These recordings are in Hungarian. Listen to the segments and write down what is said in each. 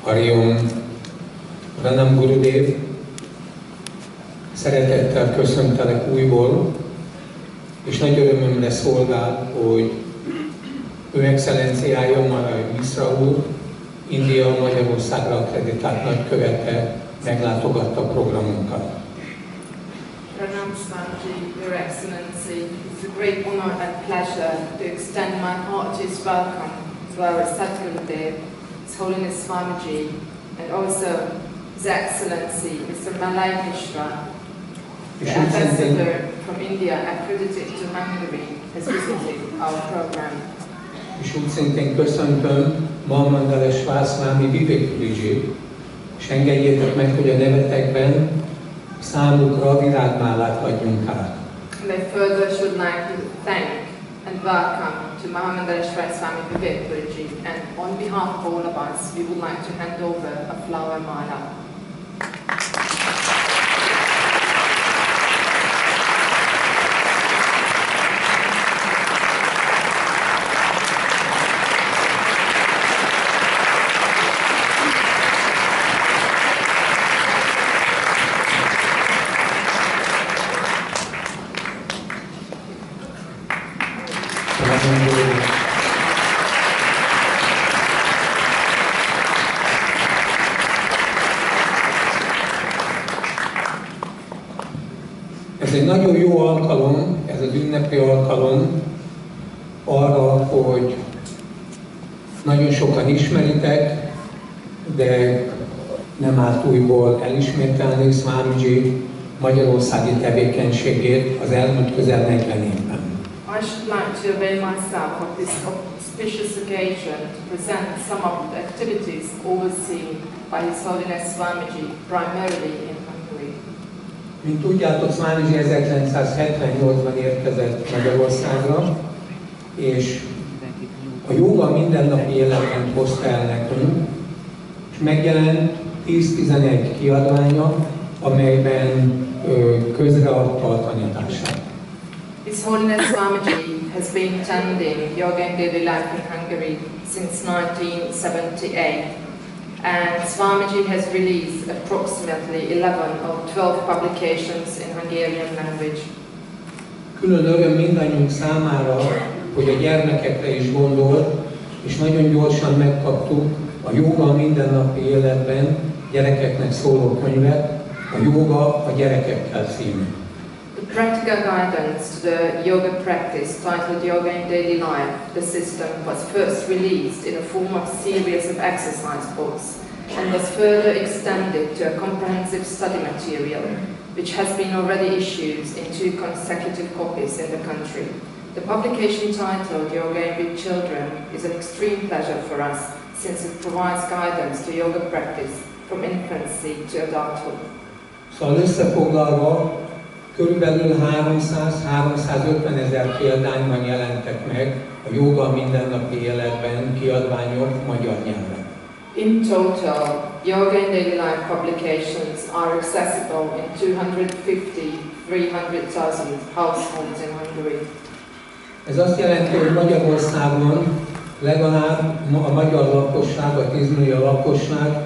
Hariom, Pranam Gurudev, szeretettel köszöntelek újból, és nagy örömömre szolgál, hogy Ő Excellenciája Malay Mishra úr, India Magyarországra akreditált nagykövete meglátogatta a programunkat. Pranam Swami, Your Excellency, it's a great honor and pleasure to extend my heartiest welcome to our Sadgurudev, His Holiness Swamiji, and also His Excellency, Mr. Malay Mishra, the ambassador from India accredited to Hungary, has visited our program. És úgy szintén köszöntöm Maheshwarananda Swami Vivek-Puriji, és engedjétek meg, hogy a nevetekben számukra virágmálát adjunk át. And I further should like to thank and welcome to Maheshwarananda Swami Vivek-Puriji, and on behalf of all of us, we would like to hand over a flower mala. Ez egy nagyon jó alkalom, ez az ünnepi alkalom arra, hogy nagyon sokan ismeritek, de nem árt újból elismételni Swamiji magyarországi tevékenységét az elmúlt közel 40 évben. I should like to avail myself of this auspicious occasion to present some of the activities overseen by His Holiness Swamiji, primarily in Hungary. Mint tudjátok, Swamiji 1978-ban érkezett Magyarországra, és a jóga mindennapi életben hozta el nekünk, és megjelent 10-11 kiadványa, amelyben közreadta a tanítását. His Holiness Swamiji has been attending yoga and daily life in Hungary since 1978, and Swamiji has released approximately 11 or 12 publications in Hungarian language. Külön öröm mindannyiunk számára, hogy a gyermekekre is gondol, és nagyon gyorsan megkaptuk a Jóga a mindennapi életben gyerekeknek szóló könyvet, a Jóga a gyerekekkel című. The practical guidance to the yoga practice, titled Yoga in Daily Life, the system, was first released in a form of series of exercise books and was further extended to a comprehensive study material, which has been already issued in 2 consecutive copies in the country. The publication titled Yoga with Children is an extreme pleasure for us, since it provides guidance to yoga practice from infancy to adulthood. Szóval összefoglalva, körülbelül 300-350 ezer példányban jelentek meg a Jóga mindennapi életben kiadványok magyar nyelven. In total, Yoga in Daily Life publications are accessible in 250-300,000 households in Hungary. Ez azt jelenti, hogy Magyarországon legalább a magyar lakosság, a 10 millió lakosság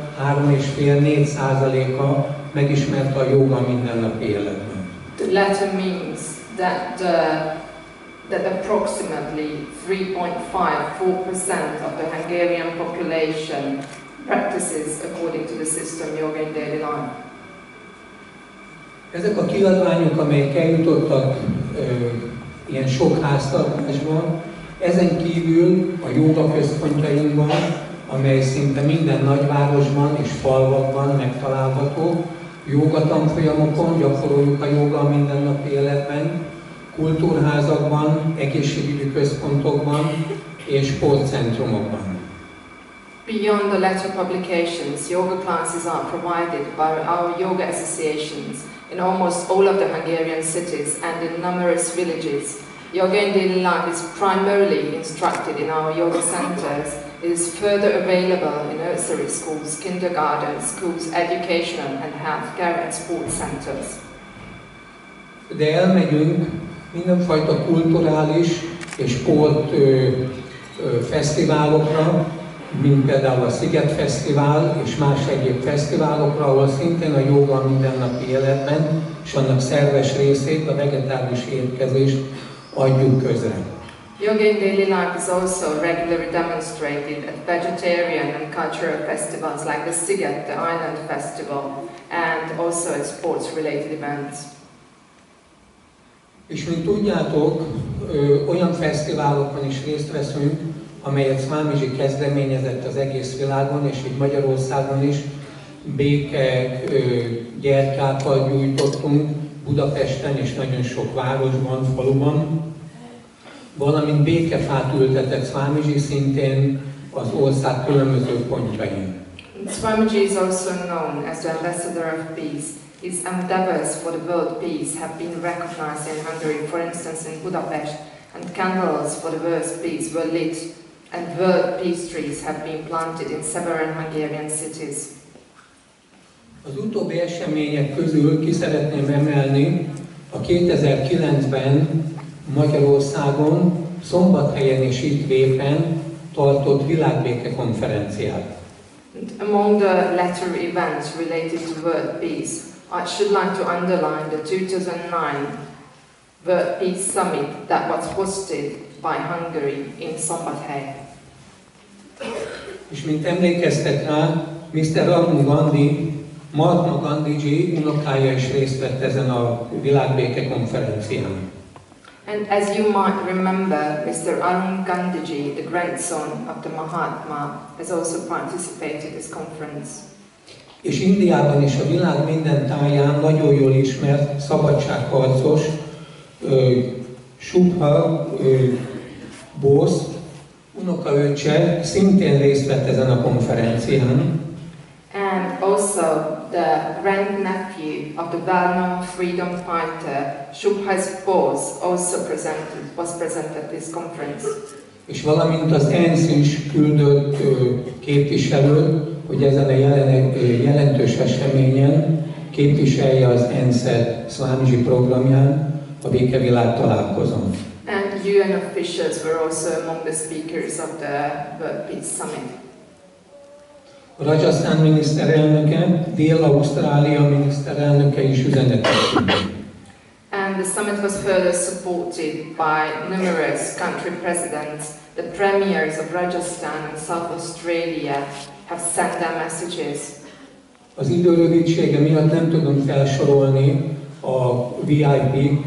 3,5-4%-a megismerte a jóga mindennapi életben. The latter means that approximately 3.5-4% of the Hungarian population practices according to the system Yoga in Daily Life. Ezek a kiadványok, amelyek eljutottak ilyen sok háztartásban, ezen kívül a jóga központjainkban, amely szinte minden nagyvárosban és falvakban megtalálható, jóga tanfolyamokon gyakoroljuk a jóga a mindennapi életben, kultúrházakban, egészségügyi központokban és sportcentrumokban. Beyond the latter publications, yoga classes are provided by our yoga associations in almost all of the Hungarian cities and in numerous villages. Yoga in daily life is primarily instructed in our yoga centers. It is further available in nursery schools, kindergarten schools, educational and healthcare and sports centers. De elmegyünk mindenfajta kulturális és sport fesztiválokra, mint például a Sziget Fesztivál és más egyéb fesztiválokra, ahol szintén a jóga mindennapi életben és annak szerves részét, a vegetárius étkezést adjuk közre. Yoga in daily life is also regularly demonstrated at vegetarian and cultural festivals like the Siget, the Island Festival, and also at sports-related events. És mint tudjátok, olyan fesztiválokon is részt veszünk, amelyet Swamiji kezdeményezett az egész világon, és így Magyarországon is békek, gyertyákat gyújtottunk Budapesten és nagyon sok városban, faluban, valamint békefát ültetett Swamiji szintén az ország különböző pontjain. Swamiji is also known as the ambassador of peace. His endeavors for the world peace have been recognized in Hungary, for instance in Budapest, and candles for the world's peace were lit, and world peace trees have been planted in several Hungarian cities. Az utóbbi események közül ki szeretném emelni a 2009-ben Magyarországon, Szombathelyen és itt Vépen tartott világbéke konferenciát. Among the latter events related to world peace, I should like to underline the 2009 World Peace Summit that was hosted by Hungary in Szombathely. És mint emlékeztek rá, Mr. Arun Gandhi, Mahatma Gandhiji unokája is részt vett ezen a világbéke konferencián. And as you might remember, Mr. Arun Gandhiji, the grandson of the Mahatma, has also participated in this conference. És Indiában is a világ minden táján nagyon jól ismert szabadságharcos Subha Bose unokaöccse szintén részt vett ezen a konferencián. And also the grandnephew of the well-known freedom fighter Subhas Bose also was present at this conference. És valamint az ENSZ is küldött képviselőt, hogy ezen a jelentős eseményen képviselje az ENSZ-et Swamiji programján, a Békevilág találkozón. And UN officials were also among the speakers of the World Peace Summit. A Rajasztán miniszterelnöke, Dél-Ausztrália miniszterelnöke is üzenetet küldött. And the summit was further supported by numerous country presidents. The premiers of Rajasthan and South Australia have sent their messages. Az idő rövidsége miatt nem tudom felsorolni a VIP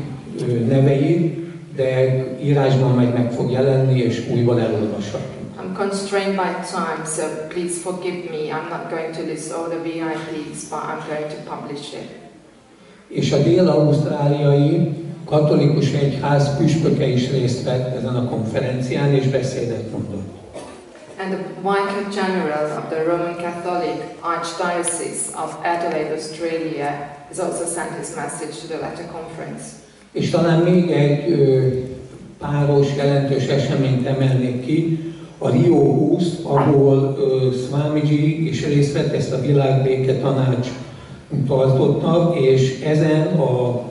neveit, de írásban majd meg fog jelenni, és újból elolvashatjuk. I'm constrained by time, so please forgive me. I'm not going to list all the VIPs, but I'm going to publish it. És a dél-ausztráliai katolikus egyház püspöke is részt vett ezen a konferencián, és beszédet mondott. And the Vicar General of the Roman Catholic Archdiocese of Adelaide, Australia, has also sent his message to the latter conference. És talán még egy páros jelentős eseményt emelnék ki, a Rio 20, ahol Swamiji is részt vett, ezt a világbéke tanács tartotta, és ezen a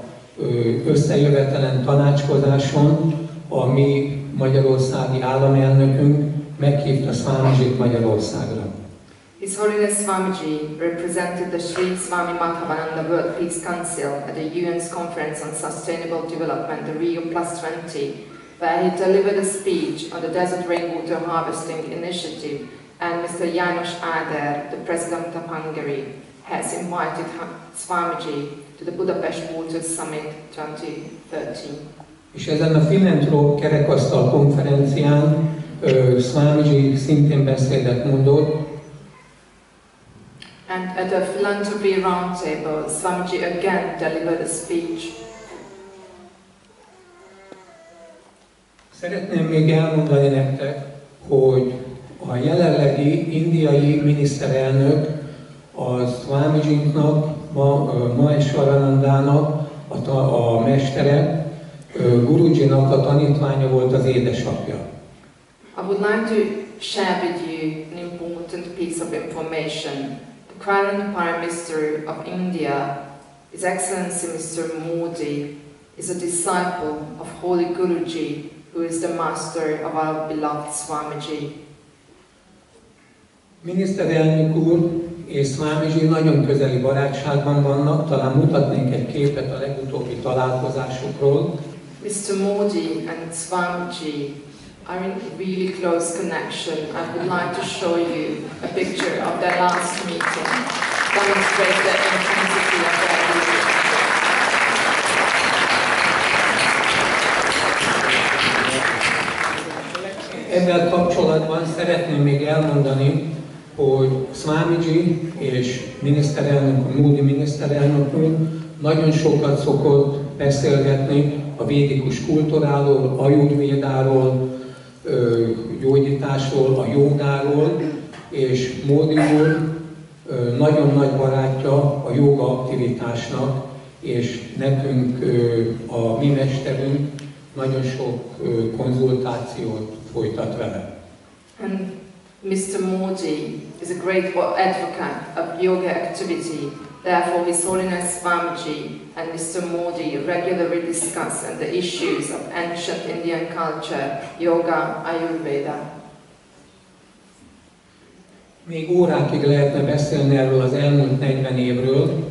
összejövetelen tanácskozáson a mi magyarországi államelnökünk meghívta Swamijit Magyarországra. His Holiness Swamiji represented the Sri Swami Maheshwarananda World Peace Council at the UN's Conference on Sustainable Development, the Rio +20, where he delivered a speech on the Desert Rainwater Harvesting Initiative, and Mr. János Áder, the President of Hungary, has invited Swamiji to the Budapest Water Summit 2013. És ezen a Philanthrope kerekasztal konferencián Swamiji szintén beszédet mondott. And at the Philanthropy Roundtable, Swamiji again delivered a speech. Szeretném még elmondani nektek, hogy a jelenlegi indiai miniszterelnök a Swamijinknak, Maheshwaranandának a mestere, Gurujinak a tanítványa volt az édesapja. I would like to share with you an important piece of information. The current Prime Minister of India, His Excellency Mr. Modi, is a disciple of Holy Guruji, who is the master of our beloved Swamiji. Miniszterelnök úr és Swamiji nagyon közeli barátságban vannak, talán mutatnénk egy képet a legutóbbi találkozásukról. Mr. Modi and Swamiji are in really close connection. I would like to show you a picture of their last meeting, demonstrate the intensity of their relationship. Ezzel kapcsolatban szeretném még elmondani, hogy Swamiji és Modi miniszterelnök úr nagyon sokat szokott beszélgetni a védikus kultúráról, ajurvédáról, gyógyításról, a jogáról, és Modi úr nagyon nagy barátja a joga aktivitásnak, és nekünk a mi mesterünk nagyon sok konzultációt folytat vele. And Mr. Modi is a great advocate of yoga activity. Therefore, His Holiness Swamiji and Mr. Modi regularly discuss the issues of ancient Indian culture, yoga, Ayurveda. Még órákig lehetne beszélni erről az elmúlt 40 évről,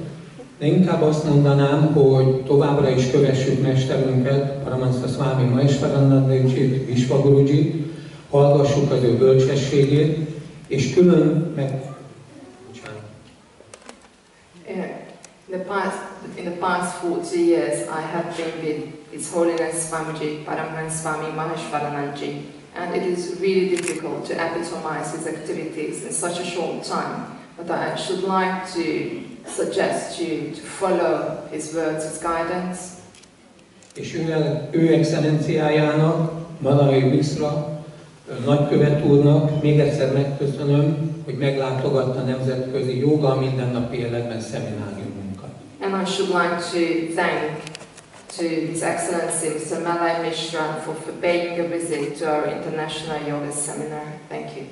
de inkább azt mondanám, hogy továbbra is kövessük mesterünket, Paramhans Swami Maheshwaranandajit, Vishwagurujit, hallgassuk az ő bölcsességét, és külön meg... In the past 40 years, I have been with His Holiness Swamiji, Paramhans Swami Maheshwarananda, and it is really difficult to epitomize his activities in such a short time. But I should like to suggest you to follow his words, his guidance. És ő excellenciájának, Malay Mishra nagykövet úrnak még egyszer megköszönöm, hogy meglátogatta nemzetközi joga mindennapi életben szemináriumunkat. And I should like to thank to His Excellency Mr. Malay Mishra for paying a visit to our international yoga seminar. Thank you.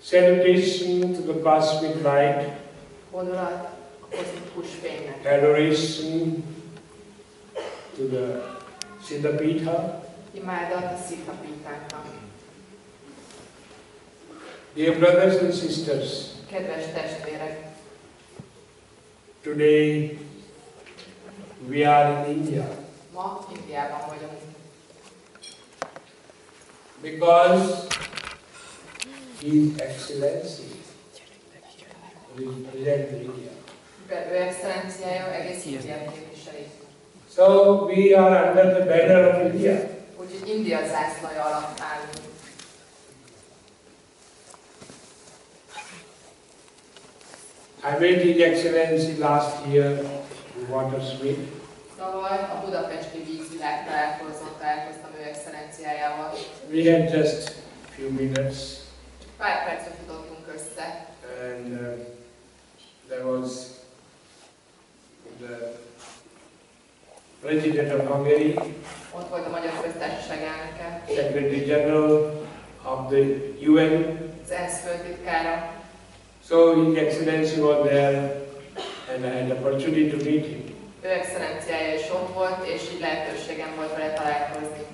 Salutation to the cosmic light. Adoration to the Siddhapitha. Dear brothers and sisters, Kedves testvérek, today we are in India. Ma Indiában vagyunk. Because His Excellency represents India. Ő excellenciája egész Indiát képviseli. So we are under the banner of India. Úgyhogy India zászlaja alatt állunk. I met His Excellency last year in Watersmith. Tavaly a budapesti vízvilág találkoztam ő excellenciájával. We had just few minutes. Pár percre futottunk össze. And there was the President of Hungary, Ott volt a Magyar Köztársaság elnöke, Secretary General of the UN. az ENSZ főtitkára. So His Excellency was there and I had the opportunity to meet him. Ő excellenciája is ott volt, és így lehetőségem volt vele találkozni.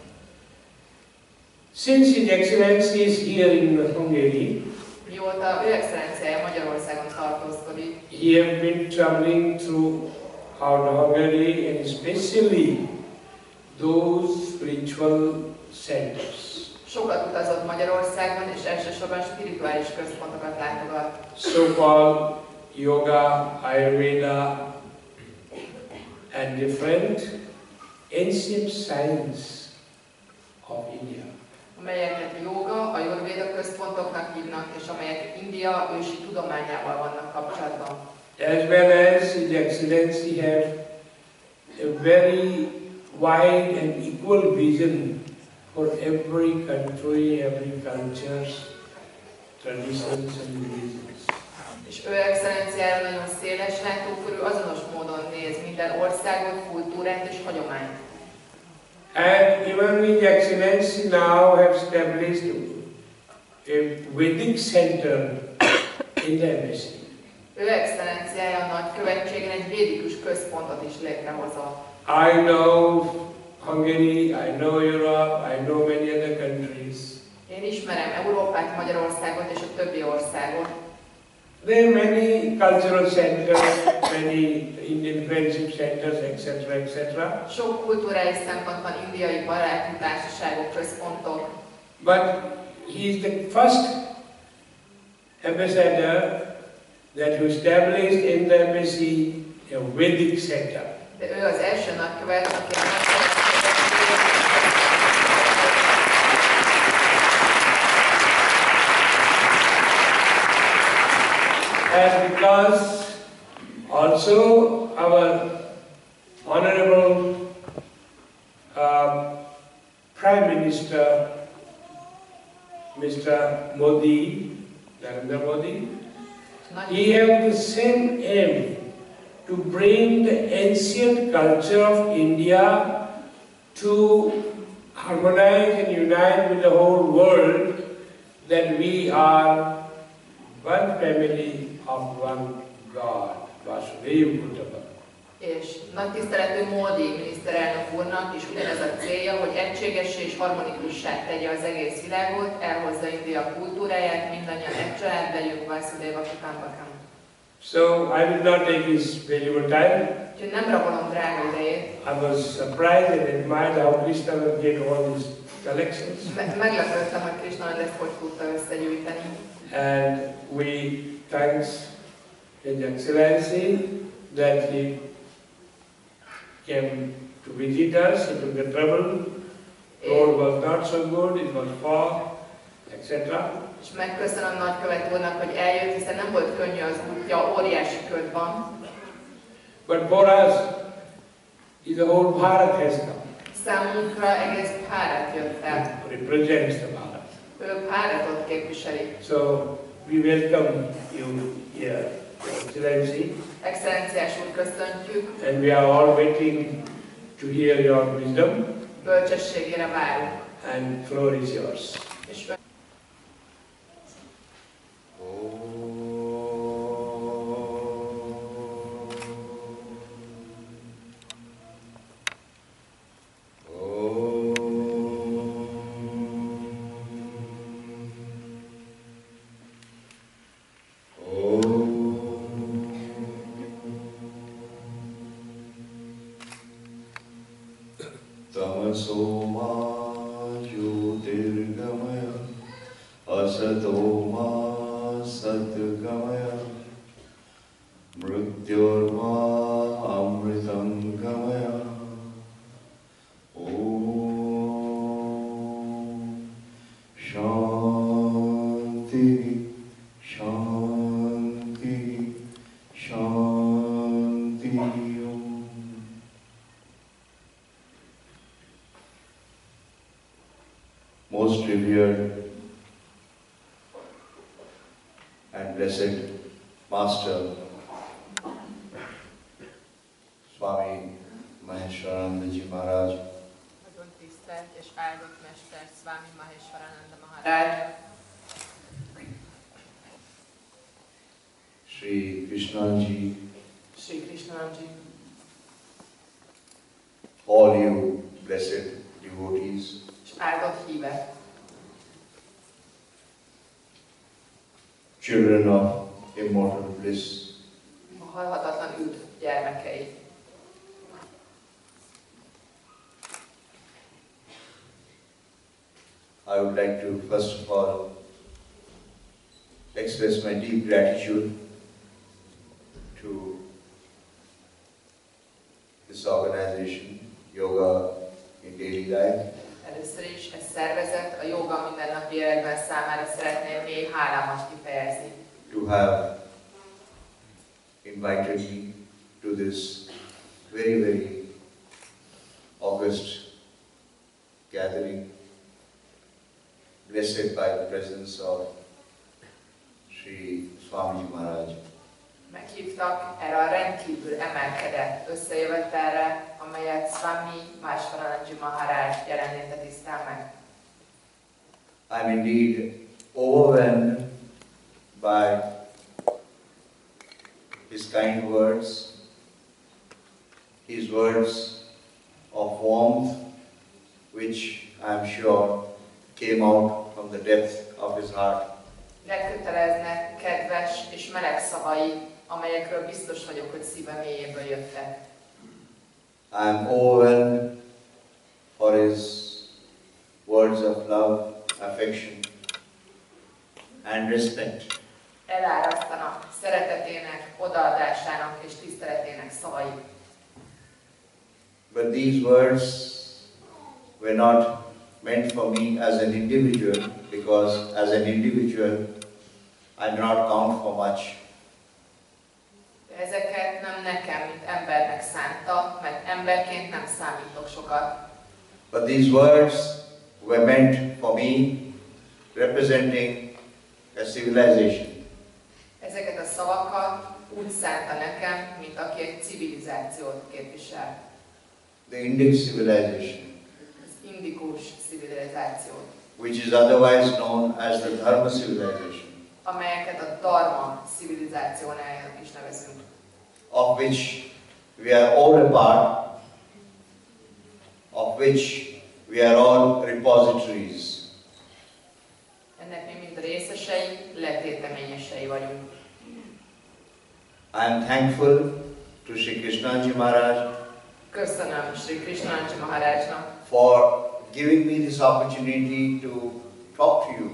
Since His Excellency is here in Hungary, Mióta ő excellenciája Magyarországon tartózkodik, he has been traveling through out of Hungary and especially those spiritual centers. sokat utazott Magyarországon, és elsősorban spirituális központokat látogat. So-called yoga, Ayurveda and different ancient science of India. Amelyeket jóga, ajurvéda központoknak hívnak, és amelyek India ősi tudományával vannak kapcsolatban. As well as His Excellency have a very wide and equal vision for every country, every culture, traditions and religions. És ő excellenciára nagyon széles látókörű, azonos módon néz minden országot, kultúrát és hagyományt. And even His Excellency now have established a Vedic center in the embassy. Ő excellenciája a nagykövetségen egy védikus központot is létrehozott. I know Hungary, I know Europe, I know many other countries. Én ismerem Európát, Magyarországot és a többi országot. There are many cultural centers, many Indian friendship centers, etc., etc. Sok kulturális szempont van, indiai baráti társaságok, központok. But he is the first ambassador that who established in the embassy a Vedic center. De ő az első nagykövet, aki And because also our Honorable Prime Minister, Mr. Modi, Narendra Modi, he has the same aim to bring the ancient culture of India to harmonize and unite with the whole world, that we are one family of one God, Vasudeva Kutabha. és nagy tiszteletű Modi miniszterelnök úrnak is ugyanez a célja, hogy egységessé és harmonikussá tegye az egész világot, elhozza India kultúráját, mindannyian egy család legyünk, Vasudeva Kutabha. So I will not take his valuable time. Úgyhogy nem rabolom drága idejét. I was surprised and admired how Krishna will get all these collections. Meglepődtem, hogy Krishna ezt hogy tudta összegyűjteni. And we thanks His Excellency that he came to visit us. He took the trouble. Road was not so good, it was far, etc. És megköszönöm nagykövet úrnak, hogy eljött, hiszen nem volt könnyű az útja, óriási köd van. But for us, the whole Bharat has come. Számunkra egész Bharat jött el. Represents the Bharat. Ő Bharatot képviseli. So we welcome you here, Excellency. Excellenciás úr, köszöntjük. And we are all waiting to hear your wisdom. Bölcsességére várunk. And floor is yours. És Tamaso ma jyotirgamaya asato ma satgamaya mrityorma amritam gamaya Om Shanti Shanti Shanti Om. Most revered and blessed Master, Swami Maheshwarananda Ji Maharaj, Nagyon tisztelt és áldott mester Swami Maheshwarananda Maharaj, Sri Krishnaji, Sri Krishnaji, all you blessed devotees, és áldott hívek, children of immortal bliss, a halhatatlan üdv gyermekei. I would like to first of all express my deep gratitude to this organization, Yoga in Daily Life. Először is ez szervezet a joga mindennapi életben számára szeretném mély hálámat kifejezni. To have invited me to this very, very august gathering, blessed by the presence of Sri Swami Maharaj. Meghívtak erre a rendkívül emelkedett összejövetelre, amelyet Swami Maheshwarananda Maharaj jelenléte tisztel meg. I'm indeed overwhelmed by his kind words, his words of warmth, which I am sure came out from the depth of his heart. Leköteleznek kedves és meleg szavai, amelyekről biztos vagyok, hogy szíve mélyéből jöttek. I am overwhelmed for his words of love, affection, and respect. Elárasztanak szeretetének, odaadásának és tiszteletének szavai. But these words were not meant for me as an individual, because as an individual I do not count for much. De ezeket nem nekem, mint embernek szánta, mert emberként nem számítok sokat. But these words were meant for me, representing a civilization. Ezeket a szavakat úgy szánta nekem, mint aki egy civilizációt képvisel. The Indic civilization, Az indikus civilizációt, which is otherwise known as the Dharma civilization, amelyeket a Dharma civilizációnának is nevezünk, of which we are all a part, of which we are all repositories. Ennek mi mind részesei, letéteményesei vagyunk. I am thankful to Sri Krishnaji Maharaj Köszönöm Sri Krishnaji Maharajnak, for giving me this opportunity to talk to you,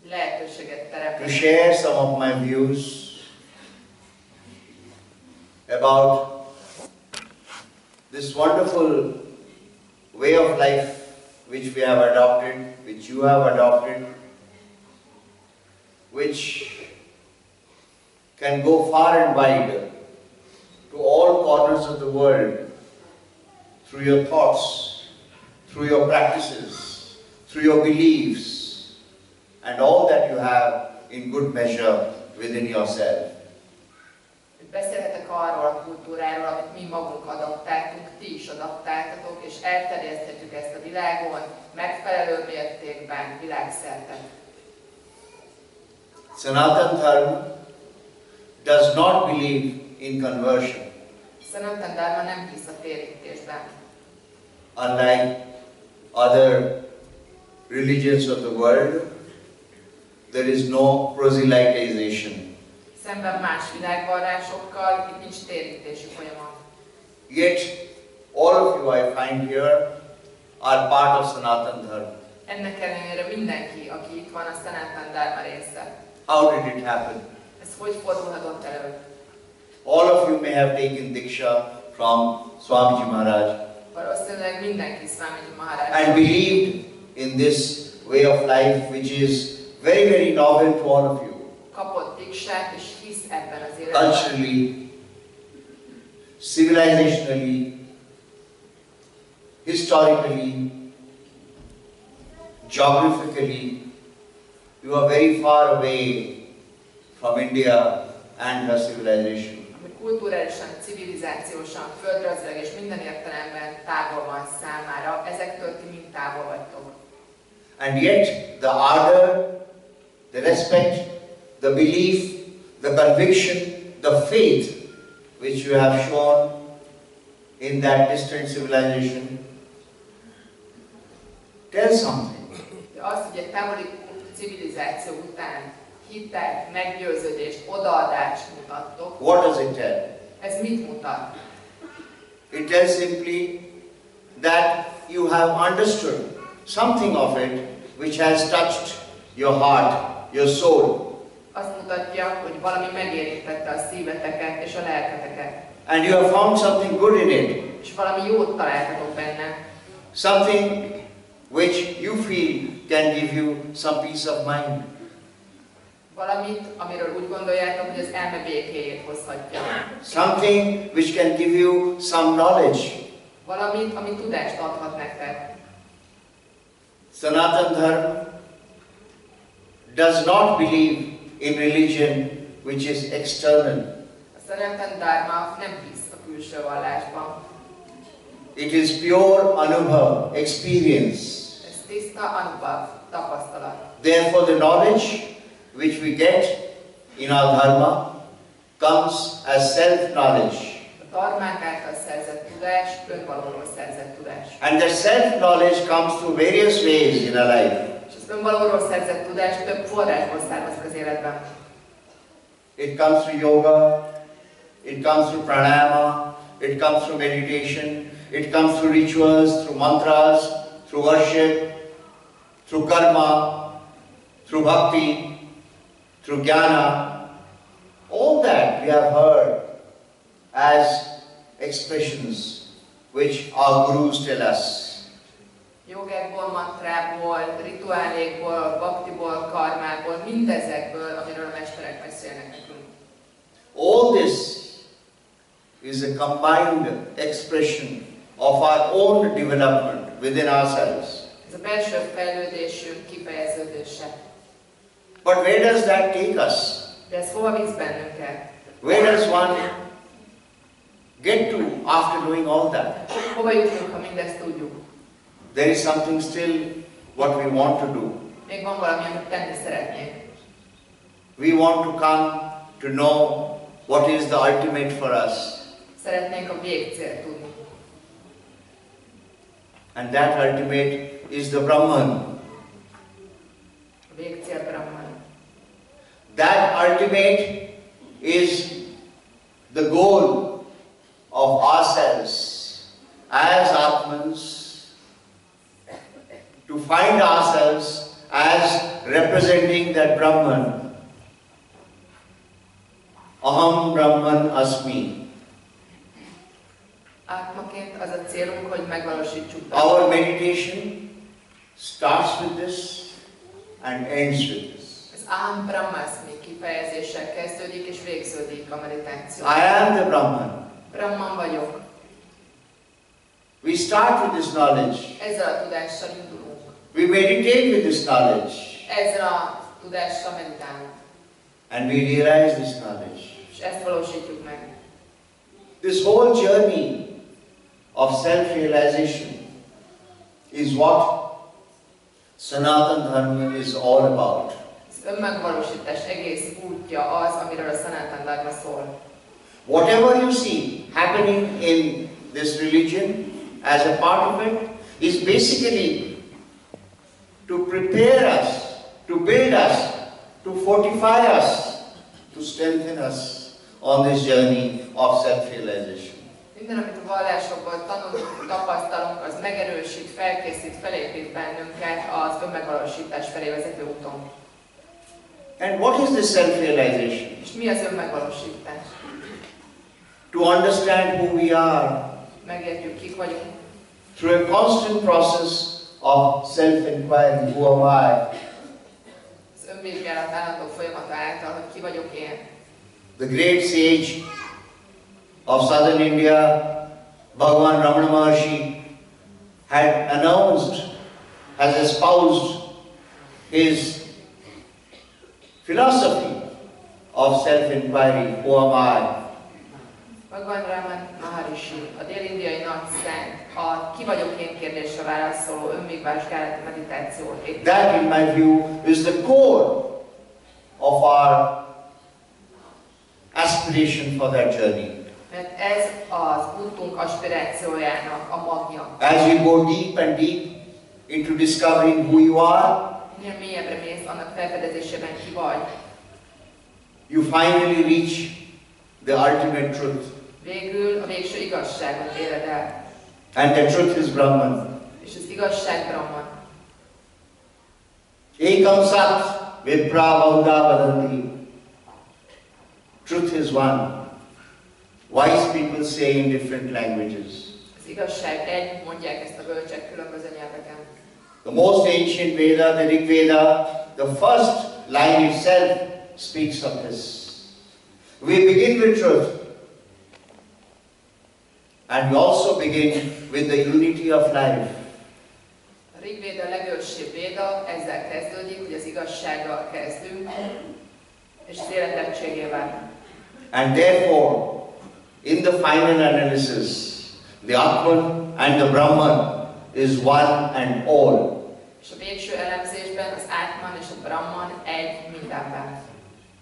lehetőséget to teremteni, share some of my views about this wonderful way of life which we have adopted, which you have adopted, which can go far and wide to all corners of the world through your thoughts, through your practices, through your beliefs, and all that you have in good measure within yourself. Beszélhetek arról a kultúráról, amit mi magunk adaptáltunk, ti is adaptáltatok, és elterjeszthetjük ezt a világon megfelelő mértékben, világszerte. Sanatana Dharma does not believe in conversion. Sanatana Dharma nem hisz a térítésben. Unlike other religions of the world, there is no proselytization. Szemben más világvallásokkal itt nincs térítési folyamat. Yet, all of you I find here are part of Sanatana Dharma. Ennek ellenére mindenki, aki itt van, a Sanatana Dharma része. How did it happen? Ez hogy fordulhatott elő? All of you may have taken Diksha from Swamiji Maharaj Valószínűleg mindenki Swamiji Maharaj. and believed in this way of life which is very, very novel to all of you. Kapott diksát és hisz ebben az életben. Culturally, civilizationally, historically, geographically, you are very far away from India and her civilization. Ami kulturálisan, civilizációsan, földrajzilag és minden értelemben távol van számára, ezektől ti mind távol vagytok. And yet the ardor, the respect, the belief, the conviction, the faith which you have shown in that distant civilization tells something. De azt, hogy egy távoli civilizáció után hitet, meggyőződést, odaadást mutattok. What does it tell? Ez mit mutat? It tells simply that you have understood something of it which has touched your heart, your soul. Azt mutatja, hogy valami megérintette a szíveteket és a lelketeket. And you have found something good in it. És valami jót találtatok benne. Something which you feel can give you some peace of mind. Valamit, amiről úgy gondoljátok, hogy az elme békéjét hozhatja. Something which can give you some knowledge. Valamit, ami tudást adhat nektek. Sanatana Dharma does not believe in religion which is external. A Sanatana Dharma nem hisz a külső vallásban. It is pure anubhav, experience. Ez tiszta anubhav, tapasztalat. Therefore the knowledge which we get in our dharma comes as self-knowledge. A dharmák által szerzett tudás, önvalóról szerzett tudás. And that self-knowledge comes through various ways in our life. És az önvalóról szerzett tudás több forrásból származik az életben. It comes through yoga, it comes through pranayama, it comes through meditation, it comes through rituals, through mantras, through worship, through karma, through bhakti, through jnana. All that we have heard as expressions which our gurus tell us. Jogákból, mantrából, rituálékból, bhaktiból, karmából, mindezekből, amiről a mesterek beszélnek nekünk. All this is a combined expression of our own development within ourselves. Ez a belső fejlődésünk kifejeződése. But where does that take us? De ez hova visz bennünket? Where does one get to after doing all that? Hova jutunk, ha mindezt tudjuk? There is something still what we want to do. Még van valami, amit tenni szeretnénk. We want to come to know what is the ultimate for us. Szeretnénk a végcélt tudni. And that ultimate is the Brahman. A végcél Brahman. That ultimate is the goal of ourselves as Atmans, to find ourselves as representing that Brahman. Aham Brahman Asmi. Átmaként az a célunk, hogy megvalósítsuk. Our meditation starts with this and ends with this. Az Aham Brahmasmi kifejezéssel kezdődik és végződik a meditáció. I am the Brahman. Brahman vagyok. We start with this knowledge. Ezzel a tudással indulunk. We meditate with this knowledge. Ezzel a tudással meditálunk. And we realize this knowledge. És ezt valósítjuk meg. This whole journey of self-realization is what Sanatana Dharma is all about. Az önmegvalósítás egész útja az, amiről a Sanatana Dharma szól. Whatever you see happening in this religion as a part of it is basically to prepare us, to build us, to fortify us, to strengthen us on this journey of self-realization. Minden, amit a vallásokból tanulunk, tapasztalunk, az megerősít, felkészít, felépít bennünket az önmegvalósítás felé vezető úton. And what is this self-realization? És mi az önmegvalósítás? To understand who we are Megértjük, kik vagyunk. through a constant process of self-inquiry, who am I? Az önvizsgálat állandó folyamata által, hogy ki vagyok én. The great sage of southern India, Bhagavan Ramana Maharshi, had announced, has espoused his philosophy of self-inquiry. Who am I? Bhagavan Maharishi, a dél-indiai nagy szent, a ki vagyok én kérdésre válaszoló önmegvizsgálati meditáció. That, in my view, is the core of our aspiration for that journey. Mert ez az útunk aspirációjának a magja. As you go deep and deep into discovering who you are, minél mélyebbre mész annak felfedezésében ki vagy, you finally reach the ultimate truth. Végül a végső igazságot éred el. And the truth is Brahman. És az igazság Brahman. Ekam sat vipra bauda vadanti. Truth is one. Wise people say in different languages. Az igazság egy, mondják ezt a bölcsek különböző nyelveken. The most ancient Veda, the Rig Veda, the first line itself speaks of this. We begin with truth. And we also begin with the unity of life. A Rig Veda legősibb Véda, ezzel kezdődik, hogy az igazsággal kezdünk, és az élet egységével. And therefore, in the final analysis, the Atman and the Brahman is one and all. És a végső elemzésben az Atman és a Brahman egy mindenben.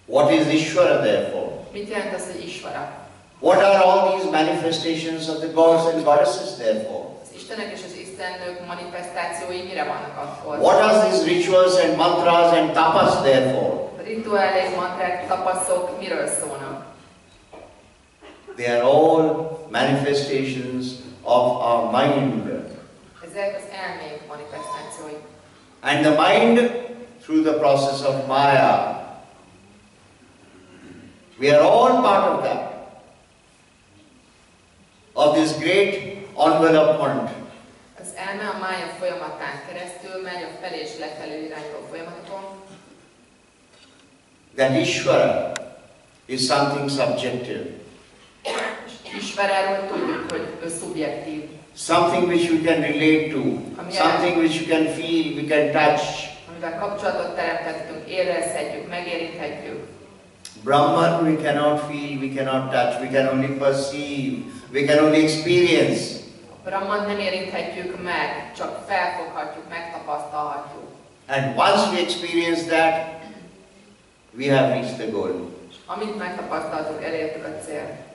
What is Ishvara therefore? Mit jelent az, hogy Ishvara? What are all these manifestations of the gods and goddesses therefore? Az Istenek és az Istennők manifestációi mire vannak akkor? What are these rituals and mantras and tapas therefore? A rituálés, mantrák, tapaszok miről szólnak? They are all manifestations of our mind. Ezek az elménk manifestációi. And the mind, through the process of Maya, we are all part of that. Of this great envelopment. Az elme a mája folyamatán keresztül megy a fel és lefelé irányuló folyamatokon. That Ishvara is something subjective. Ishvaráról tudjuk, hogy ő szubjektív. Something which we can relate to. Something which we can feel, we can touch. Amivel kapcsolatot teremtettünk, érezhetjük, megérinthetjük. Brahman we cannot feel, we cannot touch, we can only perceive, we can only experience. A Brahman nem érinthetjük meg, csak felfoghatjuk, megtapasztalhatjuk. And once we experience that, we have reached the goal. Amit megtapasztaltuk, elértük a célt.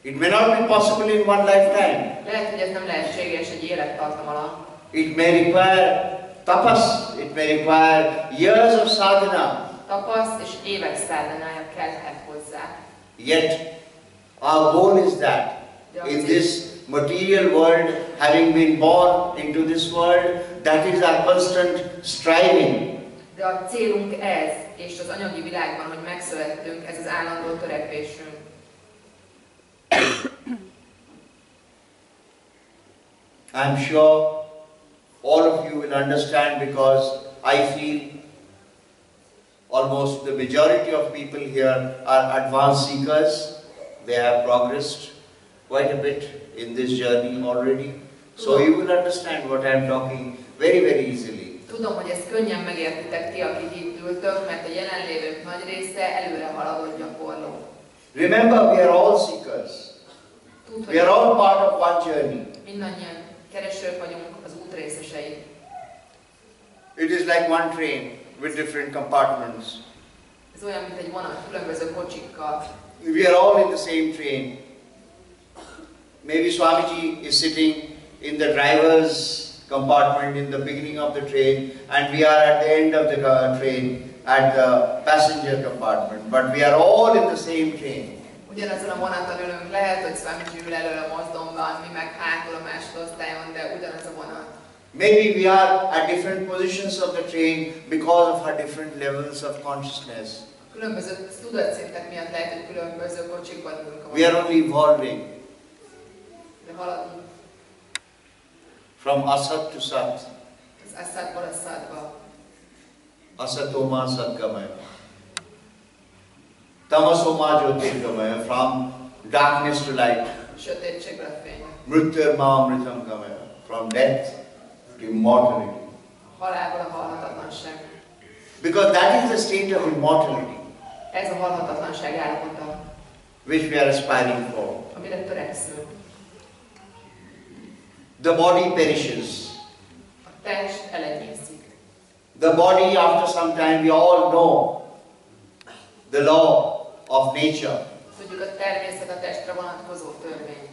It may not be possible in one lifetime. Lehet, hogy ez nem lehetséges egy élettartam alatt. It may require tapas, it may require years of sadhana. Tapaszt és évek szádhanája kellhet hozzá. Yet, our goal is that in this material world, having been born into this world, that is our constant striving. De a célunk ez, és az anyagi világban, hogy megszülettünk, ez az állandó törekvésünk. I'm sure all of you will understand, because I feel almost the majority of people here are advanced seekers. They have progressed quite a bit in this journey already. So you will understand what I am talking very, very easily. Tudom, hogy ezt könnyen megértitek ti, akik itt ültök, mert a jelenlévők nagy része előre haladott gyakorló. Remember, we are all seekers. We are all part of one journey. Mindannyian keresők vagyunk, az út részesei. It is like one train with different compartments. Ez olyan, mint egy vonat különböző kocsikkal. We are all in the same train. Maybe Swamiji is sitting in the driver's compartment in the beginning of the train, and we are at the end of the train at the passenger compartment. But we are all in the same train. Ugyanazon a vonaton ülünk, lehet, hogy Swamiji ül elől a mozdonyban, mi meg hátul a másodosztályon, de ugyanaz a vonat. Maybe we are at different positions of the train because of our different levels of consciousness. Különböző tudatszintek miatt lehet, hogy különböző kocsikban ülünk a vonaton. We are only evolving. De haladunk. From asat to sat. Az aszatból a szatba. Asatoma satgamaya. Tamasoma jyotirgamaya. From darkness to light. Sötétségről a fényre. Mrityurma amritam gamaya. From death to immortality. A halálból a halhatatlanság. Because that is the state of immortality. Ez a halhatatlanság állapota, which we are aspiring for. amire törekszünk. The body perishes. A test elenyészik. The body, after some time, we all know the law of nature. Tudjuk, a természet a testre vonatkozó törvény.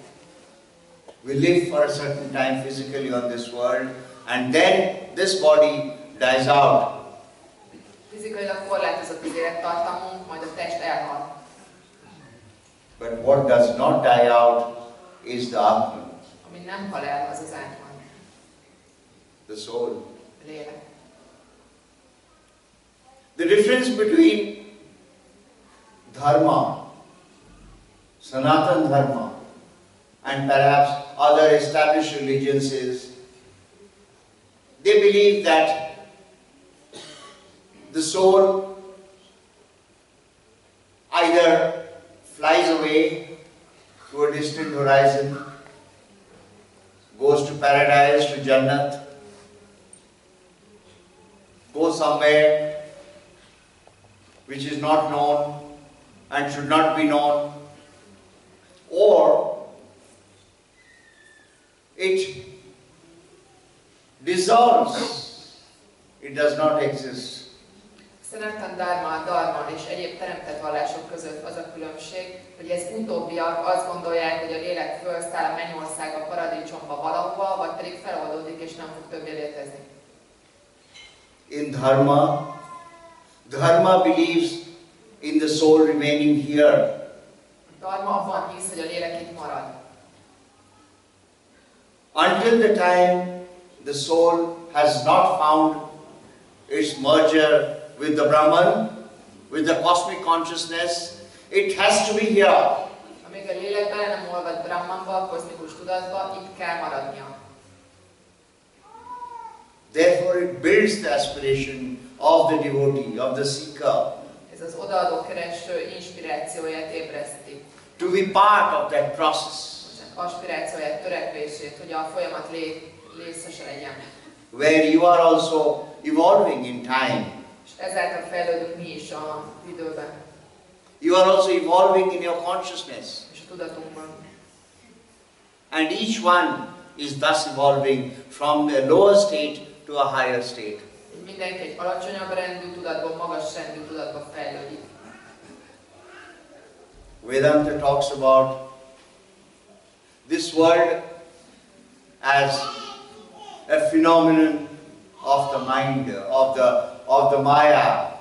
We live for a certain time physically on this world, and then this body dies out. Fizikailag korlátozott az élettartamunk, majd a test elhal. But what does not die out is the Atman, Ami nem hal el, az az Atman, the soul. a lélek. The difference between dharma, Sanatana Dharma, and perhaps other established religions is they believe that the soul either flies away to a distant horizon, goes to paradise, to Jannat, goes somewhere which is not known and should not be known, or it dissolves, it does not exist. Sanatana Dharma, Dharma és egyéb teremtett vallások között az a különbség, hogy ez utóbbiak azt gondolják, hogy a lélek fölszáll a mennyországba, paradicsomba valahova, vagy pedig feloldódik és nem fog többé létezni. In Dharma, Dharma believes in the soul remaining here. Dharma abban hisz, hogy a lélek itt marad. Until the time the soul has not found its merger with the Brahman, with the cosmic consciousness, it has to be here. Amíg a lélek bele nem olvad Brahmanba, a kozmikus tudatba, itt kell maradnia. Therefore it builds the aspiration of the devotee, of the seeker, Ez az odaadó kereső inspirációját ébreszti. to be part of that process, Aspirációját, törekvését, hogy a folyamat részese legyen. where you are also evolving in time. És ezáltal fejlődünk mi is az időben, You are also evolving in your consciousness. és a tudatunkban. And each one is thus evolving from a lower state to a higher state. Így mindenki egy alacsonyabb rendű tudatból magas rendű tudatba fejlődik. Vedanta talks about this world as a phenomenon of the mind, of the Maya.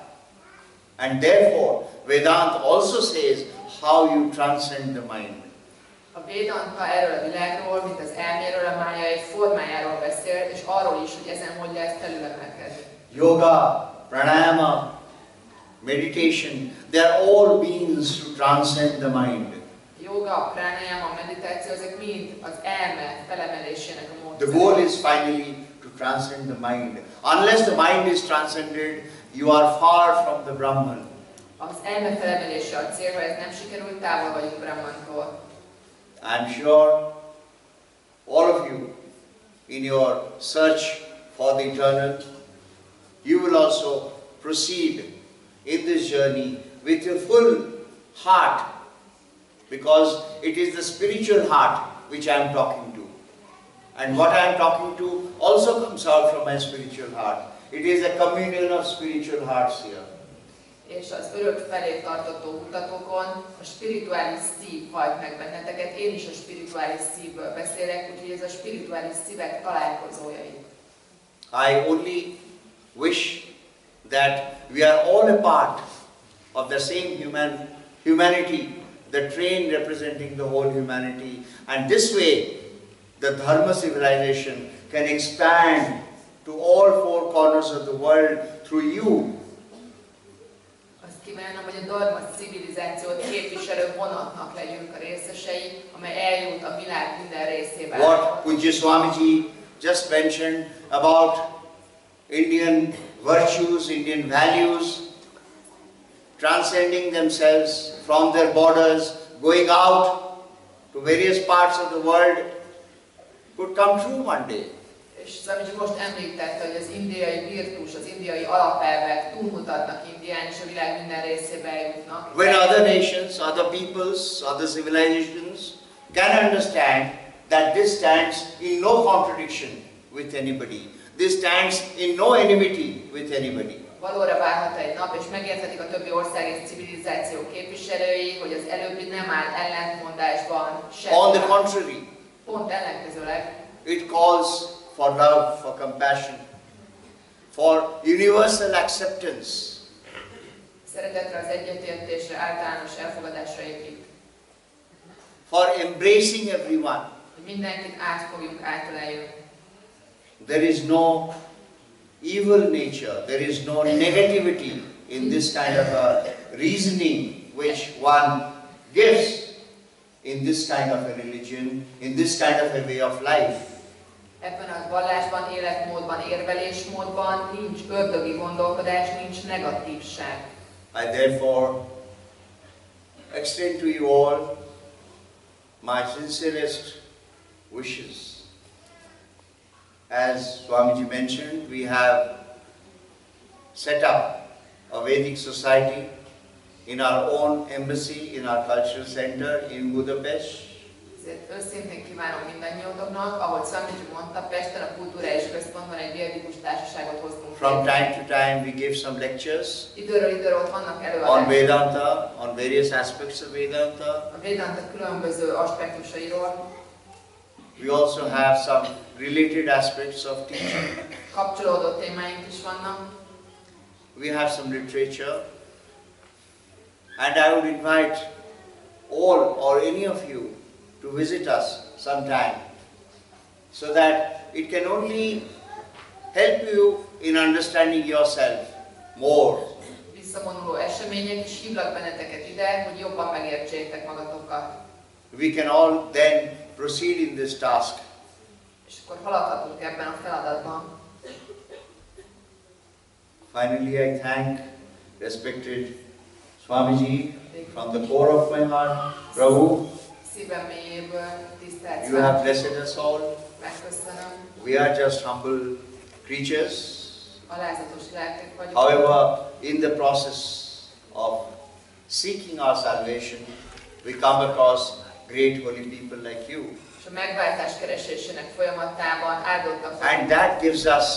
And therefore, Vedanta also says how you transcend the mind. A Vedanta erről a világról, mint az elméről, a mája egy formájáról beszél, és arról is, hogy ezen hogy lehet felülemelkedni. Yoga, pranayama, meditation, they are all means to transcend the mind. Yoga, pranayama, meditáció, ezek mind az elme felemelésének a The módszere. goal is finally to transcend the mind. Unless the mind is transcended, you are far from the Brahman. Az elme felemelése a cél, ha ez nem sikerült, távol vagyunk Brahmantól. I am sure all of you, in your search for the eternal, you will also proceed in this journey with your full heart, because it is the spiritual heart which I am talking to. And what I am talking to also comes out from my spiritual heart. It is a communion of spiritual hearts here. És az örök felé tartotó utatokon a spirituális szív hajt meg benneteket, én is a spirituális szívből beszélek, úgyhogy ez a spirituális szívek találkozójai. I only wish that we are all a part of the same humanity, the train representing the whole humanity, and this way the Dharma civilization can expand to all four corners of the world through you. Azt kívánom, hogy a Dharma civilizációt képviselő vonatnak legyünk a részesei, amely eljut a világ minden részébe. What Pujya Swamiji just mentioned about Indian virtues, Indian values, transcending themselves from their borders, going out to various parts of the world, could come true one day. És Swamiji most említette, hogy az indiai virtus, az indiai alapelvek túlmutatnak Indián, és a világ minden részébe eljutnak. When other nations, other peoples, other civilizations can understand that this stands in no contradiction with anybody. This stands in no enmity with anybody. Valóra válhat egy nap, és megérthetik a többi ország és civilizáció képviselői, hogy az előbbi nem áll ellentmondásban sem. On the contrary, pont ellenkezőleg, it calls for love, for compassion, for universal acceptance. Szeretetre, az egyetértésre, általános elfogadásra épít. For embracing everyone. Hogy mindenkit át fogjuk átöleljük. There is no evil nature, there is no negativity in this kind of a reasoning which one gives in this kind of a religion, in this kind of a way of life. Ebben a vallásban, életmódban, érvelésmódban nincs ördögi gondolkodás, nincs negatívság. I therefore extend to you all my sincerest wishes. As Swamiji mentioned, we have set up a Vedic society in our own embassy, in our cultural center in Budapest. Ezért őszintén kívánom mindannyiótoknak, ahogy Swamiji mondta, Pesten a kulturális központban egy védikus társaságot hoztunk. From time to time we give some lectures Időről időre ott vannak on előadások. Vedanta, on various aspects of Vedanta. A Vedanta különböző aspektusairól. We also have some related aspects of teaching. Kapcsolódó témáink is vannak. We have some literature. And I would invite all or any of you to visit us sometime, so that it can only help you in understanding yourself more. Visszavonuló események is hívlak benneteket ide, hogy jobban megértsétek magatokat. We can all then proceed in this task. És akkor haladhatunk ebben a feladatban. Finally, I thank respected Swamiji from the core of my heart. Prabhu, Szívem mélyéből tisztelt you have Swami. blessed us all. Megköszönöm. We are just humble creatures. Alázatos lelkek vagyunk. However, in the process of seeking our salvation, we come across great holy people like you. És a megváltás keresésének folyamatában áldottak And that gives us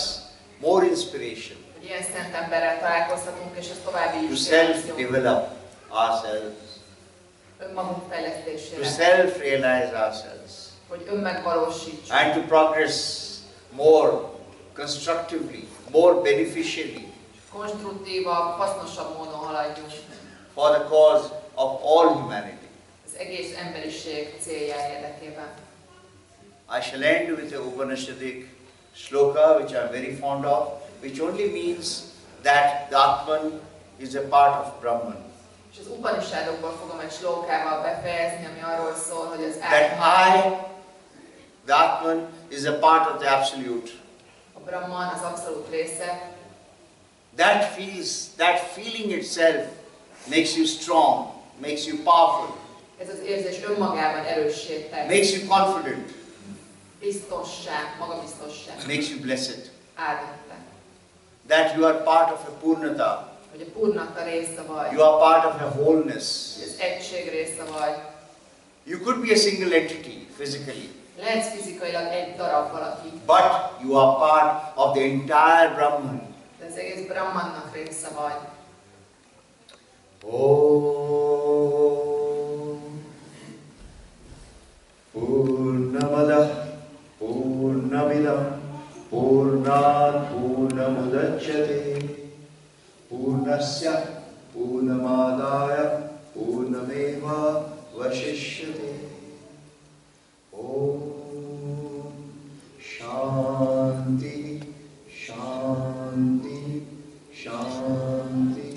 more inspiration hogy ilyen szent emberrel találkozhatunk, és ez további to inspiráció. self-develop ourselves, Önmagunk to fejlesztésére, self-realize ourselves, hogy önmegvalósítsuk, and to progress more constructively, more beneficially konstruktívabb, hasznosabb módon haladjunk for the cause of all humanity. az egész emberiség célja érdekében. I shall end with a Upanishadic shloka which I am very fond of, which only means that the Atman is a part of Brahman. És az Upanishadokból fogom egy slókával befejezni, ami arról szól, hogy az The Atman is a part of the Absolute. a Brahman az abszolút része, That feeling itself makes you strong, makes you powerful, ez az érzés önmagában erőssé tesz, makes you confident, biztosság, magabiztosság, makes you blessed. áldott. That you are part of a Purnata, Hogy a Purnata része vagy, you are part of a wholeness. hogy az egység része vagy. You could be a single entity physically, Lehetsz fizikailag egy darab valaki, but you are part of the entire Brahman. de az egész Brahmannak része vagy. Om Purnamada Purnamidam Purnat Purnamudachyate Purnasya Purnamadaya Purnameva Vasishyate. Om Shanti Shanti Shanti.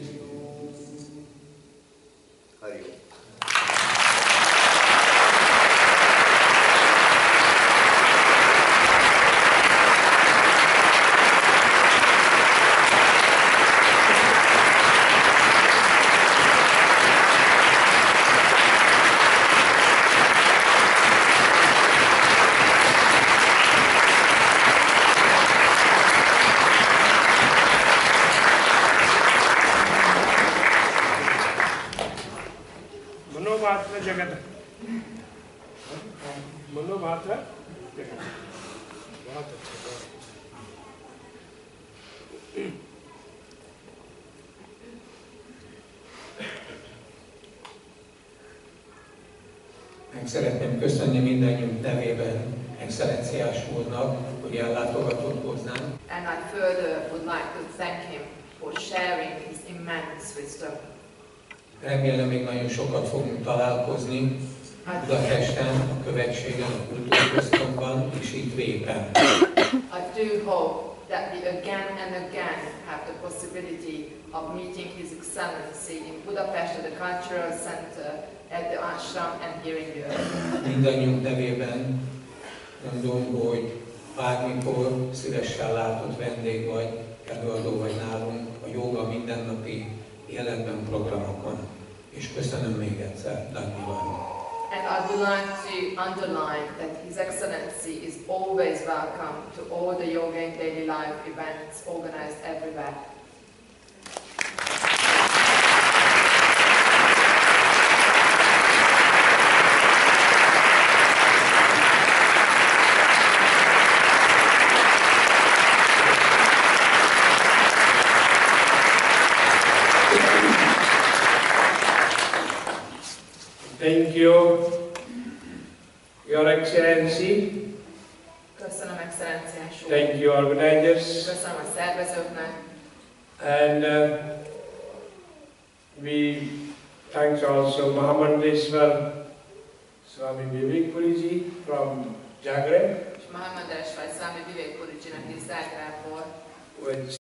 Hari Om. बोलो बात है बहुत अच्छा Meg szeretném köszönni mindannyiunk nevében Excellenciás úrnak, hogy ellátogatott hozzánk. And I further would like to thank him for sharing his immense wisdom. Remélem még nagyon sokat fogunk találkozni Budapesten, a követségen, a kultúrközpontban és itt Vépen. I do hope that we again and again have the possibility of meeting His Excellency in Budapest at the Cultural Center, at the ashram and here in Europe. Mindannyiunk nevében mondom, hogy bármikor szívesen látott vendég vagy, előadó vagy nálunk a jóga mindennapi életben, programokon. És köszönöm még egyszer, Dagnyiván. And I would like to underline that His Excellency is always welcome to all the yoga in daily life events organized everywhere. Thank you, Your Excellency. Köszönöm, Excellenciás úr. Thank you, organizers. Köszönöm a szervezőknek. And we thanks also Maheshwarananda Swami Vivekpuriji from Zagreb. És Maheshwarananda Swami Vivekpurijinak is Zágrábból. Which